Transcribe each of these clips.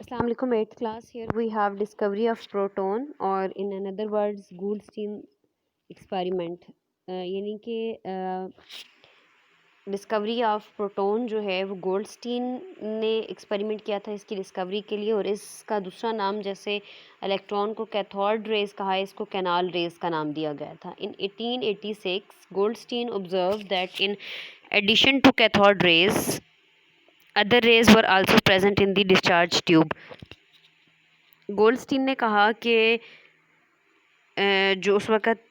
Assalamu alaikum, 8th class. Here we have discovery of proton or in another words Goldstein experiment. यानी कि discovery of proton जो है वो Goldstein ने experiment किया था इसकी डिस्कवरी के लिए, और इसका दूसरा नाम जैसे इलेक्ट्रॉन को कैथोड रेज कहा है, इसको कैनाल रेज का नाम दिया गया था. In 1886 Goldstein observe that in addition to cathode rays other rays were also present in the discharge tube. Goldstein ने कहा कि जो उस वक़्त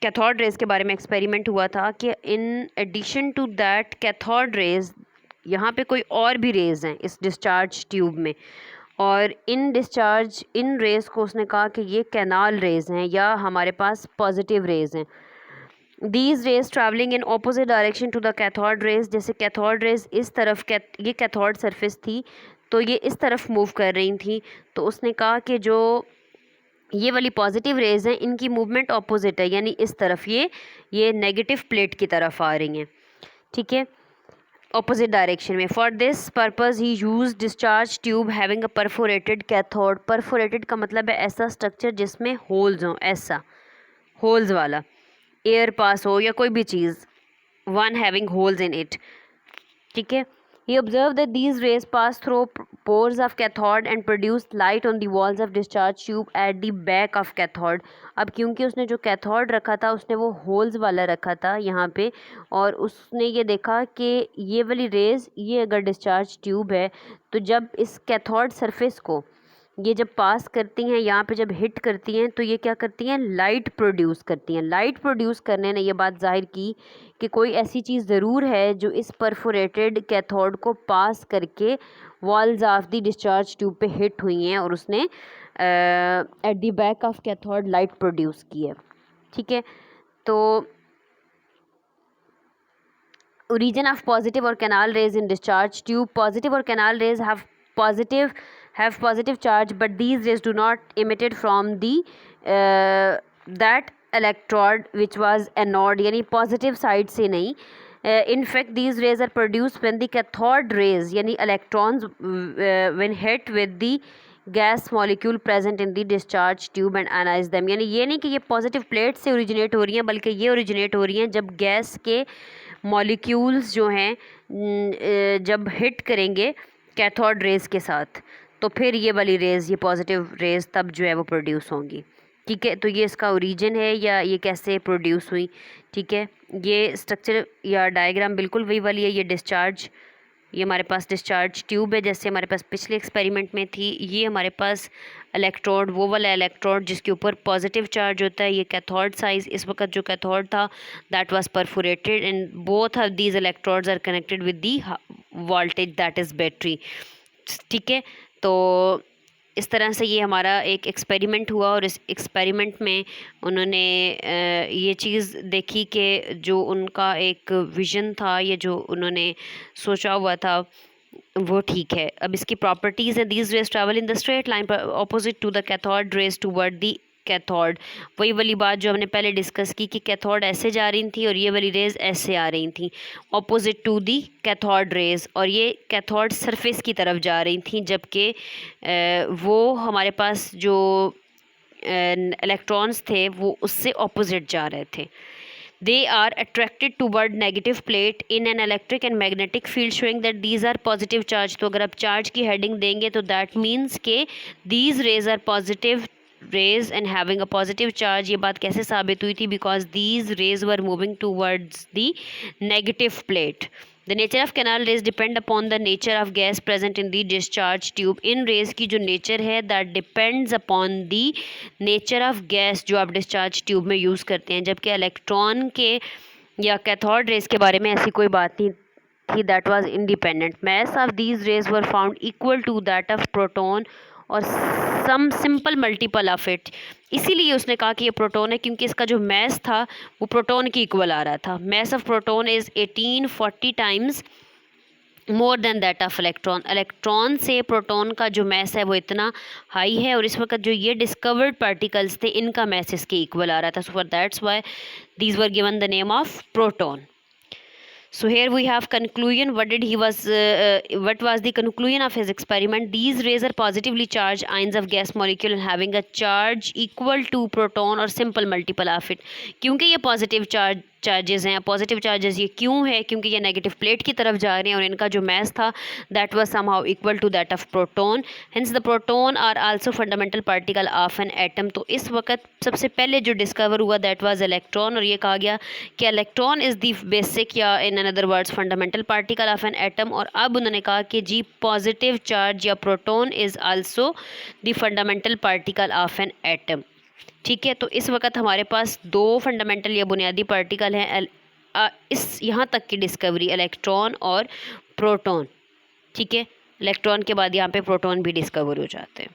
कैथोड रेज के बारे में एक्सपेरिमेंट हुआ था कि in addition to that cathode rays यहाँ पे कोई और भी रेज हैं इस डिस्चार्ज ट्यूब में, और इन रेज को उसने कहा कि ये कैनाल रेज हैं या हमारे पास पॉजिटिव रेज हैं. These rays travelling in opposite direction to the cathode rays. जैसे कैथोड रेज इस तरफ ये कैथोड सरफेस थी तो ये इस तरफ मूव कर रही थी, तो उसने कहा कि जो ये वाली पॉजिटिव रेज हैं इनकी मूवमेंट ऑपोजिट है, यानी इस तरफ ये नेगेटिव प्लेट की तरफ आ रही हैं. ठीक है, ऑपोजिट डायरेक्शन में. For this purpose he use discharge tube having a perforated cathode. Perforated का मतलब है ऐसा स्ट्रक्चर जिसमें होल्स हों, ऐसा होल्स वाला, एयर पास हो या कोई भी चीज़, one having holes in it. ठीक है. He observed that these rays pass through pores of cathode and produce light on the walls of discharge tube at the back of cathode. अब क्योंकि उसने जो कैथोड रखा था उसने वो होल्स वाला रखा था यहाँ पे, और उसने ये देखा कि ये वाली रेज़ ये अगर डिस्चार्ज ट्यूब है तो जब इस कैथोड सरफेस को ये जब पास करती हैं, यहाँ पे जब हिट करती हैं तो ये क्या करती हैं, लाइट प्रोड्यूस करती हैं. लाइट प्रोड्यूस करने ने ये बात जाहिर की कि कोई ऐसी चीज़ ज़रूर है जो इस परफोरेटेड कैथोड को पास करके walls of the discharge tube पे हिट हुई हैं और उसने at the back of cathode light produce की है. ठीक है. तो origin of positive or canal rays in discharge tube. Positive or canal rays have positive charge, but these rays do not emitted from the that electrode which was anode, यानी positive side से नहीं. In fact these rays are produced when the cathode rays यानी electrons when hit with the gas molecule present in the discharge tube and ionize them. यानी ये नहीं कि ये positive plate से ओरिजिनेट हो रही हैं, बल्कि ये ओरिजिनेट हो रही हैं जब गैस के मॉलिक्यूल्स जो हैं जब हिट करेंगे कैथोड रेज के साथ, तो फिर ये वाली रेज़, ये पॉजिटिव रेज़ तब जो है वो प्रोड्यूस होंगी. ठीक है. तो ये इसका ओरिजिन है या ये कैसे प्रोड्यूस हुई. ठीक है. ये स्ट्रक्चर या डायग्राम बिल्कुल वही वाली है. ये हमारे पास डिस्चार्ज ट्यूब है जैसे हमारे पास पिछले एक्सपेरिमेंट में थी. ये हमारे पास इलेक्ट्रोड, वो वाला इलेक्ट्रोड जिसके ऊपर पॉजिटिव चार्ज होता है. ये कैथोड साइज इस वक्त जो कैथोड था that was perforated and both of these electrodes are connected with the voltage that is battery. ठीक है. तो इस तरह से ये हमारा एक एक्सपेरिमेंट हुआ, और इस एक्सपेरिमेंट में उन्होंने ये चीज़ देखी कि जो उनका एक विज़न था, ये जो उन्होंने सोचा हुआ था वो ठीक है. अब इसकी प्रॉपर्टीज़ हैं. These rays travel in the straight line opposite to the cathode rays toward the cathode. वही वाली बात जो हमने पहले डिस्कस की कि कैथोड ऐसे जा रही थी और ये वाली रेज ऐसे आ रही थी opposite to the cathode rays, और ये कैथोड सरफेस की तरफ जा रही थी, जबकि वो हमारे पास जो इलेक्ट्रॉन्स थे वो उससे ऑपोजिट जा रहे थे. They are attracted toward negative plate in an electric and magnetic field showing that these are positive charge. तो अगर आप चार्ज की हेडिंग देंगे तो that means के these rays are positive rays and having a positive charge. ये बात कैसे साबित हुई थी, because these rays were moving towards the negative plate. The nature of canal rays depend upon the nature of gas present in the discharge tube. In rays की जो nature है that depends upon the nature of gas जो आप discharge tube में use करते हैं, जबकि electron के या cathode rays के बारे में ऐसी कोई बात नहीं थी. that was independent. Mass of these rays were found equal to that of proton और some simple multiple of it. इसीलिए उसने कहा कि ये प्रोटॉन है क्योंकि इसका जो मैस था वो प्रोटॉन की इक्वल आ रहा था. Mass of proton is 1840 times more than that of electron. Electron से प्रोटॉन का जो मैस है वो इतना हाई है, और इस वक्त जो ये डिस्कवर्ड पार्टिकल्स थे इनका मैस इसके इक्वल आ रहा था. So for that's why these were given the name of proton. So here we have conclusion. What was the conclusion of his experiment? These rays are positively charged ions of gas molecule and having a charge equal to proton or simple multiple of it. क्योंकि ये positive charges हैं, positive charges ये क्यों है? क्योंकि ये negative plate की तरफ जा रहे हैं और इनका जो मैस था that was somehow equal to that of proton, hence the proton are also fundamental particle of an atom. तो इस वक्त सबसे पहले जो डिस्कवर हुआ दैट वाज इलेक्ट्रॉन, और ये कहा गया कि इलेक्ट्रॉन इज़ द बेसिक या in another words fundamental particle of an atom. और अब उन्होंने कहा कि जी पॉजिटिव चार्ज या proton is also the fundamental particle of an atom. ठीक है, तो इस वक्त हमारे पास दो फंडामेंटल या बुनियादी पार्टिकल हैं इस यहाँ तक की डिस्कवरी, इलेक्ट्रॉन और प्रोटॉन. ठीक है, इलेक्ट्रॉन के बाद यहाँ पे प्रोटॉन भी डिस्कवर हो जाते हैं.